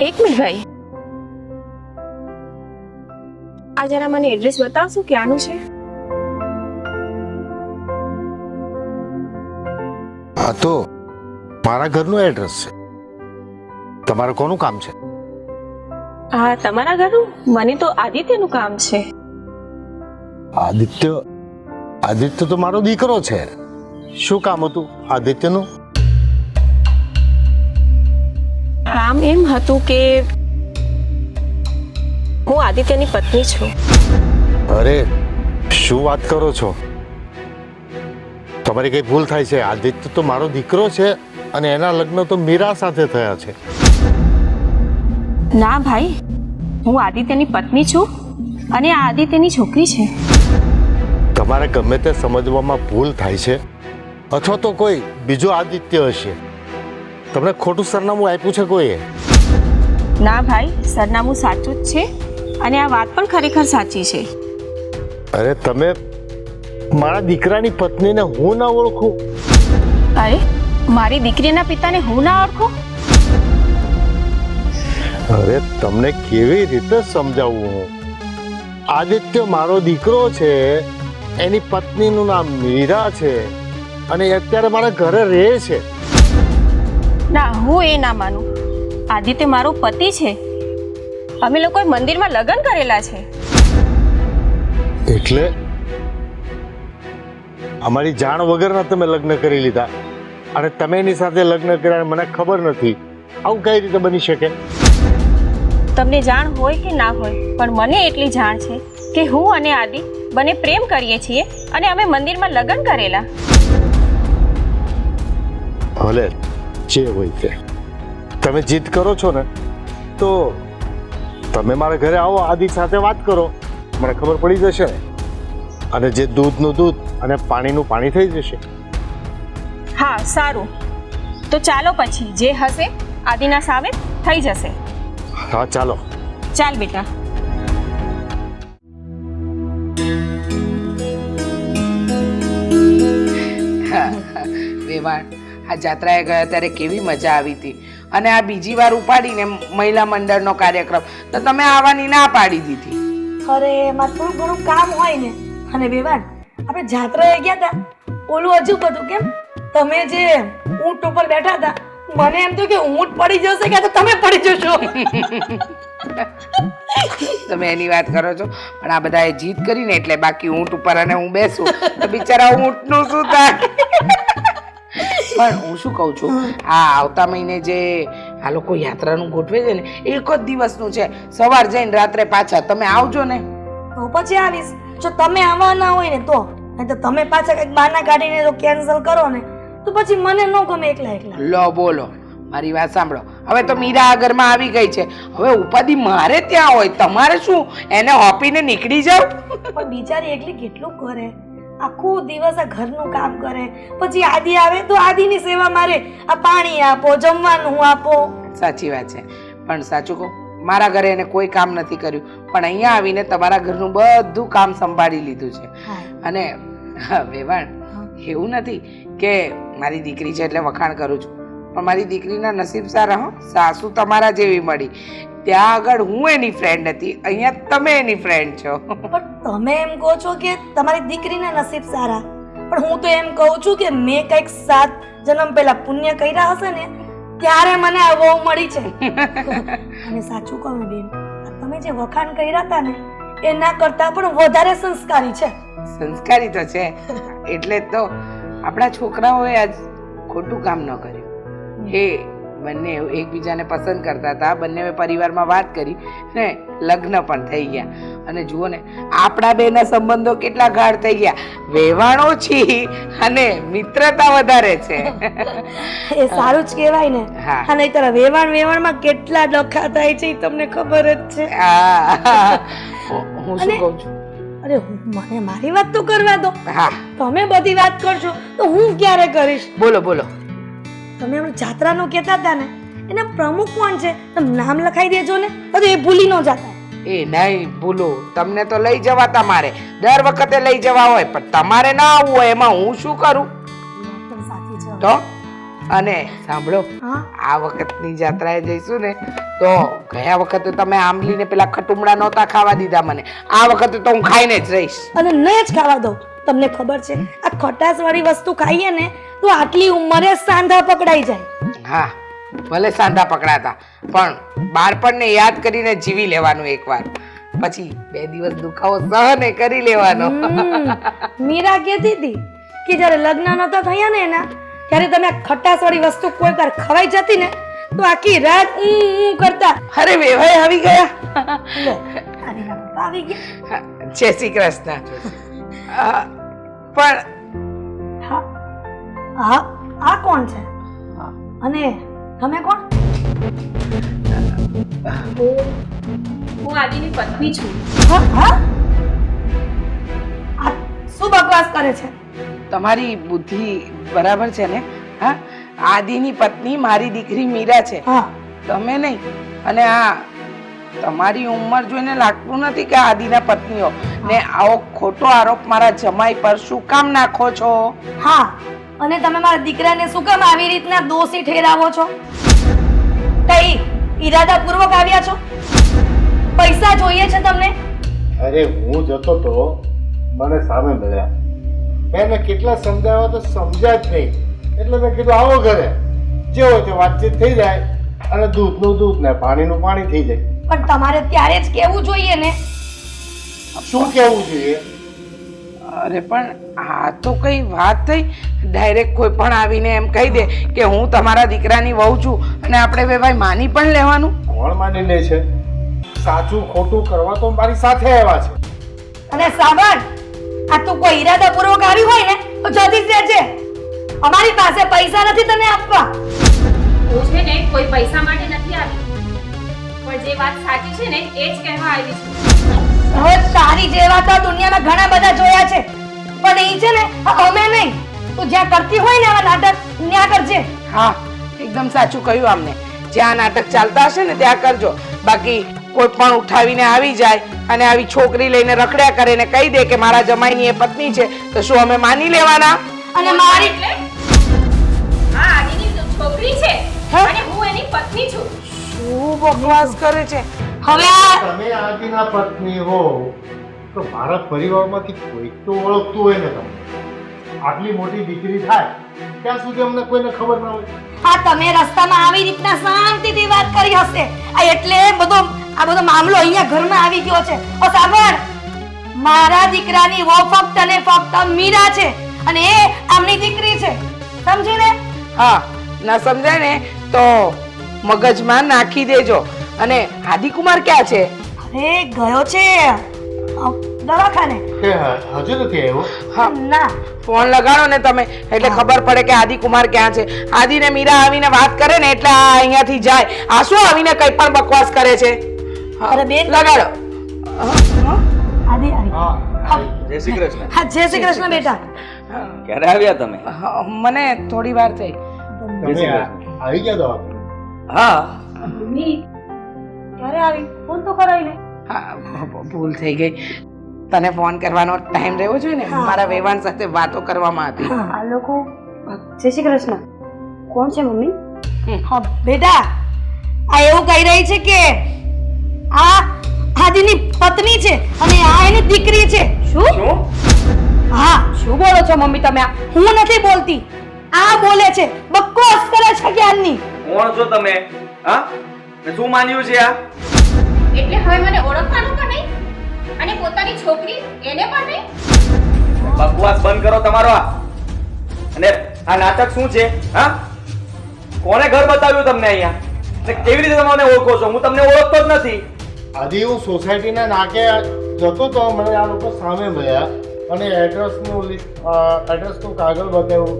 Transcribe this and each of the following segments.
એક મિનિટ ભાઈ, આ જરા મને એડ્રેસ બતાવશો ક્યાંનું છે? આ તો મારા ઘરનું એડ્રેસ છે. તમારે કોનું કામ છે? હા, તમારા ઘરનું? મને તો આદિત્યનું કામ છે. આદિત્ય? આદિત્ય તો મારો દીકરો છે. શું કામ હતું આદિત્યનું? કામ એમ હતું કે હું આદિત્યની પત્ની છું. અરે શું વાત કરો છો? તમારી કઈ ભૂલ થાય છે. આદિત્ય તો મારો દીકરો છે અને એના લગ્ન તો મીરા સાથે થયા છે. ના ભાઈ, હું આદિત્યની પત્ની છું અને આ આદિત્યની છોકરી છે. તમારે ગમે તે સમજવામાં ભૂલ થાય છે અથવા તો કોઈ બીજો આદિત્ય હશે. તમને ખોટું સરનામું આપ્યું છે કોઈએ? ના ભાઈ, સરનામું સાચું જ છે અને આ વાત પણ ખરેખર સાચી છે. અરે તમે મારા દીકરાની પત્નીને હું ના ઓળખું? અરે, મારી દીકરીના પિતાને હું ના ઓળખું? અરે તમને કેવી રીતે સમજાવું હું? આદિત્ય મારો દીકરો છે, એની પત્નીનું નામ મીરા છે અને અત્યારે મારા ઘરે રહે છે. ના, હું એ ના માનું. આદિત્ય મારો પતિ છે. અમે લોકોએ મંદિરમાં લગ્ન કરેલા છે. એટલે અમારી જાણ વગરના તમે લગ્ન કરી લીધા અને તમે એની સાથે લગ્ન કર્યા મને ખબર નથી. આવું કઈ રીતે બની શકે? તમને જાણ હોય કે ના હોય, પણ મને એટલી જાણ છે કે હું અને આદિ બંને પ્રેમ કરીએ છીએ અને અમે મંદિરમાં લગ્ન કરેલા. ભલે જે હોય તે. તમે જીદ કરો છો ને તો તમે મારા ઘરે આવો, આદિ સાથે વાત કરો, મને ખબર પડી જશે ને. અને જે દૂધનું દૂધ અને પાણીનું પાણી થઈ જશે. હા, સારું. તો ચાલો પછી જે હશે આદિના સામે થઈ જશે. હા ચાલો. ચાલ બેટા. વેવાણ, આ જાત્રાએ ગયા ત્યારે કેવી મજા આવી હતી અને આ બીજી વાર ઉપાડીને મહિલા મંડળનો કાર્યક્રમ તો તમે આવવાની ના પાડી દીધી. અરે એમાં થોડું ઘણું કામ હોય ને. અને વેવાણ, આપણે જાત્રાએ ગયા હતા, ઓલું હજુ બધું કેમ તમે જે ઊંટ ઉપર બેઠા હતા, મને એમ થયું કે ઊંટ પડી જશે કે તમે પડી જશો. તમે એની વાત કરો છો, પણ આ બધાએ જીત કરીને એટલે બાકી ઊંટ ઉપર અને હું બેસું તો બિચારા ઊંટનું શું થાય? પણ હું શું કહું છું, આ આવતા મહિને જે આ લોકો યાત્રાનું ગોઠવે છે ને, એક જ દિવસનું છે. સવાર જઈને રાત્રે પાછા. તમે આવજો ને. તો પછી આવીશ. જો તમે આવવાના હોય ને તો, નહીં તો તમે પાછા કંઈક બહાના કાઢીને તો કેન્સલ કરો ને તો પછી મને ન ગમે એકલા એકલા. લો બોલો, મારી વાત સાંભળો. હવે તો મીરા આ ઘરમાં આવી ગઈ છે, હવે ઉપાધિ મારે ત્યાં હોય, તમારે શું એને હોપીને નીકળી જાવ? પણ બિચારી એકલી કેટલું કરે, આખો દિવસ આ ઘરનું કામ કરે, પછી આદિ આવે તો આદિની સેવા મારે, આ પાણી આપો, જમવાનું આપો. સાચી વાત છે, પણ સાચું કહું, મારા ઘરે એને કોઈ કામ નથી કર્યું, પણ અહીંયા આવીને તમારા ઘરનું બધું કામ સંભાળી લીધું છે. અને વેવાણ, એવું નથી કે મારી દીકરી છે એટલે વખાણ કરું છું, પણ મારી દીકરીના નસીબ સારા. હો, સાસુ તમારા જેવી મળી. ત્યાં આગળ હું એની ફ્રેન્ડ હતી, અહીંયા તમે એની ફ્રેન્ડ છો. પણ તમે એમ કહો છો કે તમારી દીકરીના નસીબ સારા, પણ હું તો એમ કહું છું કે મેં કંઈક 7 જન્મ પહેલા પુણ્ય કર્યા હશે ને ત્યારે મને આ વહુ મળી છે. અને સાચું કહું ને બેન, તમે જે વખાણ કર્યા હતા ને એના કરતા પણ વધારે સંસ્કારી છે. સંસ્કારી તો છે, એટલે જ તો આપણા છોકરાઓએ આજ ખોટું કામ ન કર્યું. એ બંને એકબીજાને પસંદ કરતા હતા, બંને પરિવારમાં વાત કરી ને લગ્ન પણ થઈ ગયા. અને જુઓ ને, આપણા બેના સંબંધો કેટલા ગાઢ થઈ ગયા. વેવાણ ઓછી અને મિત્રતા વધારે છે. એ સારું જ કહેવાય ને. હા. અને નહીંતર વેવાણમાં કેટલા ડખા થાય છે એ તમને ખબર જ છે. હું શું કહું છું? અરે મને મારી વાત તો કરવા દો. હા, તમે બધી વાત કરશો તો હું ક્યારે કરીશ? બોલો બોલો. તમે એમ જાત્રાનું કહેતા હતા ને, એના પ્રમુખ કોણ છે? તમે નામ લખાઈ દેજો ને, તો એ ભૂલી ન જતા. એ નહીં ભૂલો, તમને તો લઈ જવા તમારે દર વખતે લઈ જવા હોય, પણ તમારે ના આવવું હોય એમાં હું શું કરું? પણ સાચી છે. તો અને સાંભળો, હા આ વખતની જાત્રાએ જઈશું ને તો ગયા વખતે તમે આંબલીને પેલા ખટુમડા નહોતા ખાવા દીધા મને, આ વખતે તો હું ખાઈને જ રહીશ. અને નહીં જ ખાવા દો. તમને ખબર છે આ ખટાશ વાળી વસ્તુ ખાઈએ ને તો આટલી ઉંમરે સાંધા પકડાઈ જાય. હા, ભલે સાંધા પકડાતા પણ બાળપણને યાદ કરીને જીવી લેવાનું એકવાર, પછી 2 દિવસ દુખાવો સહન કરી લેવાનો. મીરા કહેતી હતી કે જ્યારે લગ્ન નતા થયા ને એના ત્યારે તમે આ ખટાશ વાળી વસ્તુ કોઈ વાર ખવાઈ જતી ને તો આખી રાત કરતા. અરે વેવાય આવી ગયા. લે, અરે ના પપ્પા આવી ગયા. જય શ્રી કૃષ્ણ. પણ હા હા, આ કોણ છે અને તમે કોણ? હું આદિની પત્ની છું. હા હા, આ શું બકવાસ કરે છે? તમારી બુદ્ધિ બરાબર છે ને? હા, આદિની પત્ની મારી દીકરી મીરા છે, હા તમે નહીં. અને આ તમારી ઉંમર જોઈને લાગતું નથી કે આદિના પત્નીઓ ને આવો ખોટો આરોપ મારા જમાઈ પર શું કામ નાખો છો? હા, અને તમે મારા દીકરાને શું કામ આવી રીતના દોષી ઠેરાવો છો? કઈ ઈરાદાપૂર્વક આવ્યા છો? પૈસા જોઈએ છે તમને? અરે હું જતો તો મને સામે મળ્યા, મેં કેટલા સમજાવ્યા તો સમજ્યા જ નહીં, એટલે મેં કીધું આવો ઘરે, જે હોય તે વાતચીત થઈ જાય અને દૂધનું દૂધ ને પાણીનું પાણી થઈ જાય. પણ તમારે ત્યારે જ કેવું જોઈએ ને. શું કહેવું જોઈએ? અરે પણ આ તો કઈ વાત થઈ? ડાયરેક્ટ કોઈ પણ આવીને એમ કહી દે કે હું તમારા દીકરાની વહુ છું અને આપણે બે ભાઈ માની પણ લેવાનું? કોણ માની લે છે? સાચું ખોટું કરવા તો મારી સાથે આવ્યા છે. અને સાંભળ, આ તું કોઈ ઈરાદાપૂર્વક આવી હોય ને તો જતી જ રહેજે. અમારી પાસે પૈસા નથી તને આપવા. હું છે ને કોઈ પૈસા માટે નથી આવી, પણ જે વાત સાચી છે ને એ જ કહેવા આવી છું. હવે તારી જેવા તો દુનિયામાં ઘણા બધા જોયા છે, પણ એ છે ને અમે નહીં. તું જ્યાં કરતી હોય ને આવા નાટક ત્યાં કરજે. હા, એકદમ સાચું કહ્યું અમને. જ્યાં નાટક ચાલતા હશે ને ત્યાં કરજો, બાકી કોઈ પણ ઉઠાવીને આવી જાય અને આવી છોકરી લઈને રખડ્યા કરે ને કહી દે કે મારા જમાઈની એ પત્ની છે તો શું અમે માની લેવાના? અને મારી એટલે આ આદિની છોકરી છે અને હું એની પત્ની છું. શું બકવાસ કરે છે? હવે આ તમે આદિના પત્ની હો તો મારા પરિવારમાંથી કોઈક તો ઓળખતું હોય ને તમને. આટલી મોટી દીકરી થાય ત્યાં સુધી અમને કોઈને ખબર ન હોય. હા, તમે રસ્તામાં આવી રીતના શાંતિથી વાત કરી હશે, આ એટલે આ બધો મામલો અહીંયા ઘરમાં આવી ગયો છે. ઓ સાંભળ, મારા દીકરાની વહુ ફક્ત અને ફક્ત મીરા છે અને એ આમની દીકરી છે, સમજી ને? હા, ના સમજાય ને તો મગજમાં નાખી દેજો. અને આદિકુમાર ક્યાં છે? અરે ગયો છે દવાખાને. કે હજુ નથી આવ્યો? હા, ના, ફોન લગાડો ને તમે એટલે ખબર પડે કે આદિકુમાર ક્યાં છે. આદિ ને મીરા આવીને વાત કરે ને એટલે આ અહીંયાથી જાય. આ શું આવીને કઈ પણ બકવાસ કરે છે? હા, અરે બેન. લગાડો. આદિ આવી. હા, જય શ્રી કૃષ્ણ. હા, જય શ્રી કૃષ્ણ બેટા. ક્યારે આવ્યા તમે? હા, મને થોડી વાર થઈ. તમે આવી ગયા દવાખાને? હા, ક્યારે આવી? ફોન તો કરાવી લે. હા, ભૂલ થઈ ગઈ. તને ફોન કરવાનો ટાઈમ રહેવો જોઈએ ને. મારા વેવાણ સાથે વાતો કરવામાં હતી. આ લોકો જય શ્રી કૃષ્ણ. કોણ છે મમ્મી? હા બેટા, આ એવું કહી રહી છે કે આ આદિની પત્ની છે અને આ એની દીકરી છે. શું હા, શું બોલો છો મમ્મી તમે? આ હું નથી બોલતી, આ બોલે છે. બકવાસ કરે છે જ્ઞાનની. કોણ છો તમે? હા, ને શું માન્યું છે આ? એટલે હવે મને ઓળખવાનું પણ નહીં અને પોતાની છોકરી એને પણ નહીં. બકવાસ બંધ કરો તમારો આ. અને આ નાટક શું છે? હા, કોણે ઘર બતાવ્યું તમને અહીંયા? ને કેવી રીતે તમે મને ઓળખો છો? હું તમને ઓળખતો જ નથી. આજે હું સોસાયટીના નાકે જતો તો મને આ લોકો સામે મળ્યા અને એડ્રેસનું કાગળ બતાવ્યું,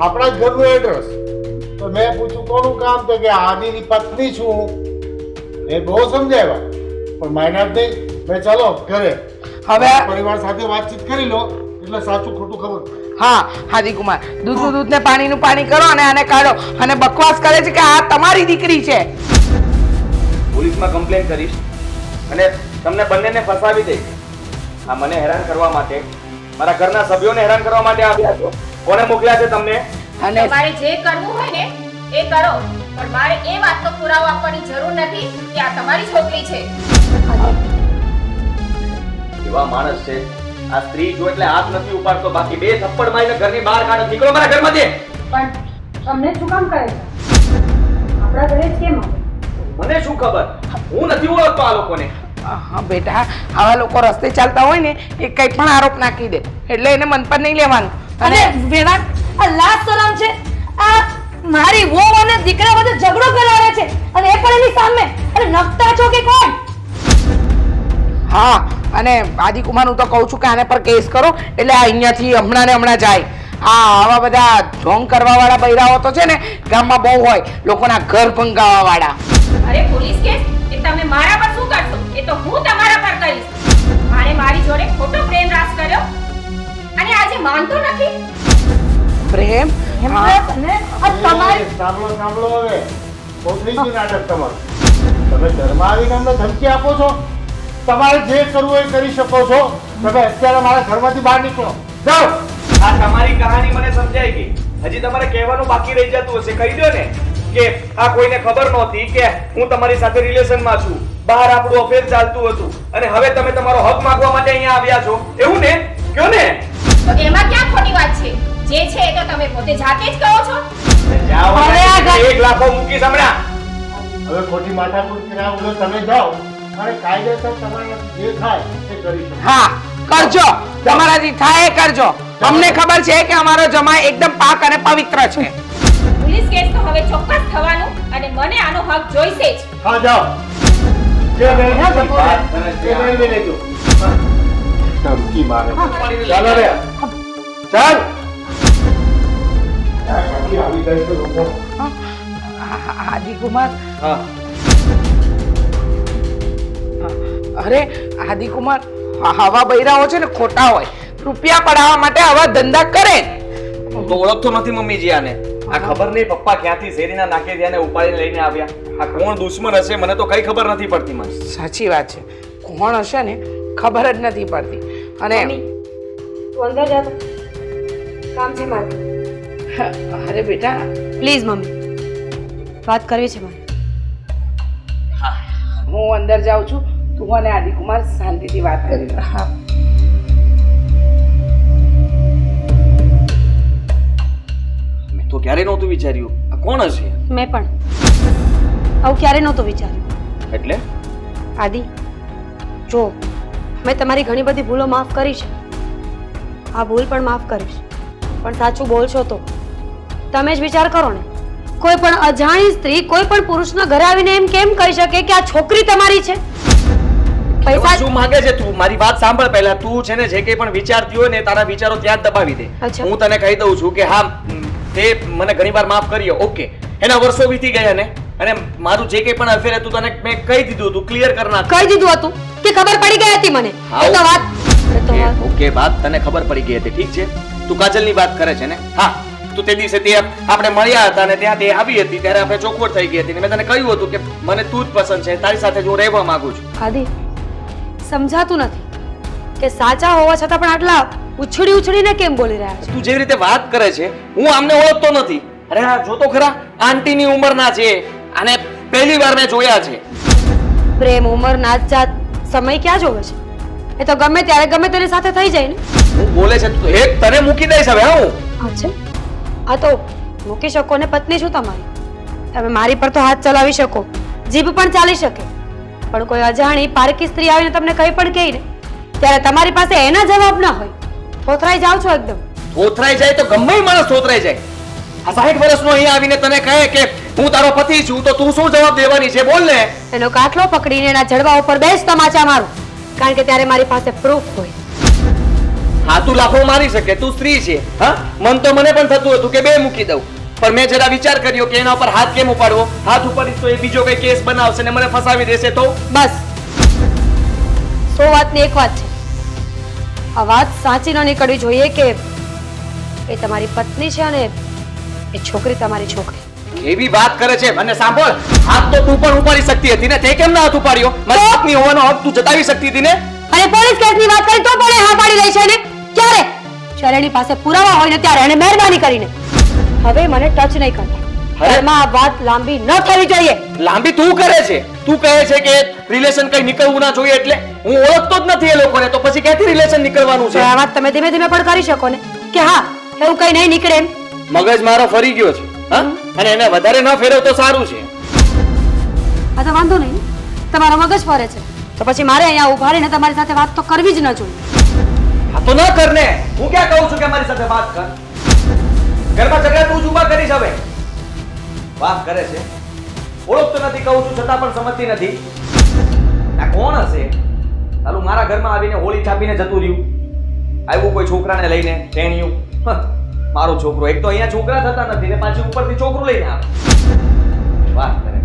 આપણા જ ઘરનું એડ્રેસ. તો મેં પૂછ્યું કોનું કામ? તો કે આદિની પત્ની છું. એ બહુ સમજાવ્યા પણ માન્યા જ નહીં. મેં ચાલો ઘરે હવે પરિવાર સાથે વાતચીત કરી લો એટલે સાચું ખોટું ખબર પડે. હા, આદિકુમાર, દૂધનું દૂધ ને પાણીનું પાણી કરો અને આને કાઢો. અને બકવાસ કરે છે કે આ તમારી દીકરી છે. પોલીસમાં કમ્પ્લેન કરીશ અને તમને બંનેને ફસાવી દઈશ. આ મને હેરાન કરવા માટે, મારા ઘરના સભ્યોને હેરાન કરવા માટે આવ્યા છો. કોને મોકલ્યા છે તમને? અને તમારે જે કરવું હોય ને એ કરો, પણ મારે એ વાતનો પુરાવો આપવાની જરૂર નથી કે આ તમારી છોકરી છે. એવા માણસ છે આ સ્ત્રી જો એટલે હાથ નથી ઉપાડતો, બાકી બે થપ્પડ મારીને ઘરની બહાર કાઢો. નીકળો મારા ઘરમાંથી. પણ તમને શું કામ કરે છે? આપણા ઘરે જ કેમ આવે? મને શું ખબર, હું નથી ઓળખતો આ લોકોને. હા બેટા, આવા લોકો રસ્તે ચાલતા હોય ને એ કંઈ પણ આરોપ નાખી દે, એટલે એને મન પર નહીં લેવાનું. અને વેવાણ, આ લાજ શરમ છે. આ મારી વહુ અને દીકરા વચ્ચે ઝઘડો કરાવે છે અને એ પણ એની સામે. અને નખતા છો કે કોણ? હા, અને આદિકુમાર હું તો કહું છું કે આને પર કેસ કરો એટલે આ અહીંયાથી હમણાં ને હમણાં જાય. આવા બધા ઢોંગ કરવા વાળા બૈરાઓ તો છે ને ગામમાં બહુ હોય, લોકોના ઘર ભંગાવા વાળા. અરે પોલીસ કેસ એ તમે મારા પર શું કરશો? એ તો હું તમારા પર કરીશ. મારે મારી જોડે ખોટો પ્રેમ રાસ કર્યો અને આજે માનતો નથી. પ્રેમ? હા. અને આ તમારી સાંભળો હવે. બહુ થઈ ગયું નાટક તમારું. તમે ઘરમાં આવીને અમને ધમકી આપો છો. તમારે જે કરવું હોય એ કરી શકો છો. તમે અત્યારે મારા ઘરમાંથી બહાર નીકળો. જાઓ. આ તમારી કહાની મને સમજાઈ ગઈ. હજી તમારે કહેવાનું બાકી રહી જતું હશે. કહી દો ને કે આ કોઈને ખબર નહોતી કે હું તમારી સાથે રિલેશનમાં છું, બહાર આપણું અફેર ચાલતું હતું અને હવે તમે તમારો હક માંગવા માટે અહીંયા આવ્યા છો, એવું ને? કયો ને? તો એમાં ક્યાં ખોટી વાત છે? જે છે એ તો તમે પોતે જાતે જ કહો છો. જાઓ હવે આ અને 1 લાખો મૂકી હમણાં. હવે ખોટી માથાકૂટ કર્યા વગર તમે જાઓ અને કાયદેસર તમારે જે થાય એ કરી શકો. હા, કરજો. તમારાથી થાય એ કરજો. અમને ખબર છે કે અમારો જમાઈ એકદમ પાક અને પવિત્ર છે. પોલીસ કેસ તો હવે ચોક્કસ થવાનું અને મને આનો હક જોઈશે જ. હા જાઓ. જે મેળવી શકો ને, એ મેળવી લેજો. ધમકી મારે. ચાલો રે. ચાલ. આવી ગઈ છે લોકો. આદિકુમાર, હા, અરે આદિકુમાર, આવા બૈરાઓ છે ને ખોટા હોય. રૂપિયા પડાવવા માટે આવા ધંધા કરે. હું તો ઓળખતો નથી મમ્મીજી આને. આ ખબર નહીં પપ્પા ક્યાંથી શેરીના નાકે ધ્યાને ઉપાડીને લઈને આવ્યા. આ કોણ દુશ્મન હશે મને તો કઈ ખબર નથી પડતી. મને સાચી વાત છે, કોણ હશે ને ખબર જ નથી પડતી. અને તું અંદર જા તો. કામ છે મારે. અરે બેટા, પ્લીઝ મમ્મી, વાત કરવી છે મારે. હું અંદર જાઉં છું, તું અને આદિકુમાર શાંતિથી વાત કરી લો. હા. મેં તો ક્યારે નહોતું વિચાર્યું આ કોણ હશે. મેં પણ આવું ક્યારે નહોતું વિચાર્યું. એટલે આદિ, જો મેં તમારી ઘણી બધી ભૂલો માફ કરી છે, આ ભૂલ પણ માફ કરીશ, પણ સાચું બોલશો તો તમે જ વિચાર કરો ને. કોઈ પણ અજાણી સ્ત્રી કોઈ પણ પુરુષના ઘરે આવીને એમ કેમ કહી શકે કે આ છોકરી તમારી છે? પૈસા શું માંગે છે તું? મારી વાત સાંભળ પહેલા. તું છે ને જે કંઈ પણ વિચારતી હોય ને તારા વિચારો ત્યાં જ દબાવી દે. અચ્છા. હું તને કહી દઉં છું કે હા, તે મને ઘણીવાર માફ કર્યો, ઓકે, એના વર્ષો વીતી ગયા ને, અને મારું જે કંઈ પણ અફેર હતું તને મેં કહી દીધું હતું, ક્લિયર કરી નાખ્યું. કહી દીધું હતું કે ખબર પડી ગઈ હતી મને. એ તો વાત ઓકે, વાત તને ખબર પડી ગઈ હતી, ઠીક છે. તું કાજલની વાત કરે છે ને? હા, તું તે દિવસે તે આપણે મળ્યા હતા ને ત્યાં તે આવી હતી ત્યારે આપણે ચોખવટ થઈ ગઈ હતી ને મેં તને કહ્યું હતું કે મને તું જ પસંદ છે, તારી સાથે જ હું રહેવા માંગુ છું. આદિ, સમજાતું નથી કે સાચા હોવા છતાં પણ આટલા ઉછળીને કેમ બોલી રહ્યા છે? તું જેવી રીતે વાત કરે છે હું આમને ઓળખતો નથી. અરે હા, જો તો ખરા, આંટીની ઉંમરના છે, આને પહેલી વાર મેં જોયા છે. પ્રેમ, ઉંમર, નાત, જાત, સમય ક્યાં જોવે છે? એ તો ગમે ત્યારે ગમે તેની સાથે થઈ જાય ને. હું બોલે છે તું એક તને મૂકી દઈશ હવે. હું અચ્છા, આ તો મૂકી શકો ને, પત્ની છું તમારી. તમે મારી પર તો હાથ ચલાવી શકો, જીભ પણ ચાલી શકે, પણ કોઈ અજાણી પારકી સ્ત્રી આવીને તમને કંઈ પણ કહે ને ત્યારે તમારી પાસે એના જવાબ ના હોય, થોથરાઈ જાવ છો એકદમ. થોથરાઈ જાય તો ગમે એ માણસ થોથરાઈ જાય. આ 60 વર્ષનો અહીંયા આવીને તને કહે કે હું તારો પતિ છું તો તું શું જવાબ દેવાની છે? બોલ ને. એનો કાટલો પકડીને એના જડબા ઉપર બેસ તમાચા મારું, કારણ કે ત્યારે મારી પાસે પ્રૂફ હોય. હા, તું લાફો મારી શકે, તું સ્ત્રી છે. હા, મન તો મને પણ થતું હતું કે બે મૂકી દઉં, પણ મેં જરા વિચાર કર્યો કે એના ઉપર હાથ કેમ ઉપાડવો. હાથ ઉપાડીશ તો એ બીજો કઈ કેસ બનાવશે ને મને ફસાવી દેશે તો. બસ 100 વાતની એક વાત છે, આ વાત સાચી ન નીકળવી જોઈએ કે એ તમારી પત્ની છે અને એ છોકરી તમારી છોકરી. એવી વાત કરે છે. અને સાંભળ, હાથ તો તું પણ ઉપાડી શકતી હતી ને, તે કેમ ના હાથ ઉપાડ્યો? મારી પત્ની હોવાનો હક તું જતાવી શકતી હતી ને. અને પોલીસ કેસની વાત કરી તો પણ એ હા પાડી લે છે ને. ક્યારે? જ્યારે એની પાસે પુરાવા હોય ને ત્યારે એને મહેરબાની કરીને. હવે મને ટચ નહીં કરતા અરે! ઘરમાં આ વાત લાંબી ન થવી જોઈએ. લાંબી તું કરે છે. તું કહે છે કે રિલેશન કઈ નીકળવું ના જોઈએ, એટલે હું ઓળખતો જ નથી એ લોકોને, તો પછી ક્યાંથી રિલેશન નીકળવાનું તો છે? આ વાત તમે ધીમે ધીમે પણ કરી શકો ને કે હા એવું કઈ નહીં નીકળે એમ. મગજ મારો ફરી ગયો છે, હા? અને એને વધારે ન ફેરવ તો સારું છે. આ તો વાંધો નહીં ને. તમારો મગજ ફરે છે તો પછી મારે અહીંયા ઉભા રહીને તમારી સાથે વાત તો કરવી જ ન જોઈએ. હા તો ન કર ને. હું ક્યાં કહું છું કે મારી સાથે વાત કર? ઘરમાં ઝઘડા તું જ ઊભા કરીશ હવે. વાત કરે છે, ઓળખતો નથી કહું છું છતાં પણ સમજતી નથી. આ કોણ હશે? ચાલુ મારા ઘરમાં આવીને હોળી છાપીને જતું રહ્યું. આવ્યું કોઈ છોકરાને લઈને ટેણિયું. મારો છોકરો એક તો અહીંયા છોકરા થતા નથી ને પાછી ઉપરથી છોકરું લઈને આવે. વાત કરે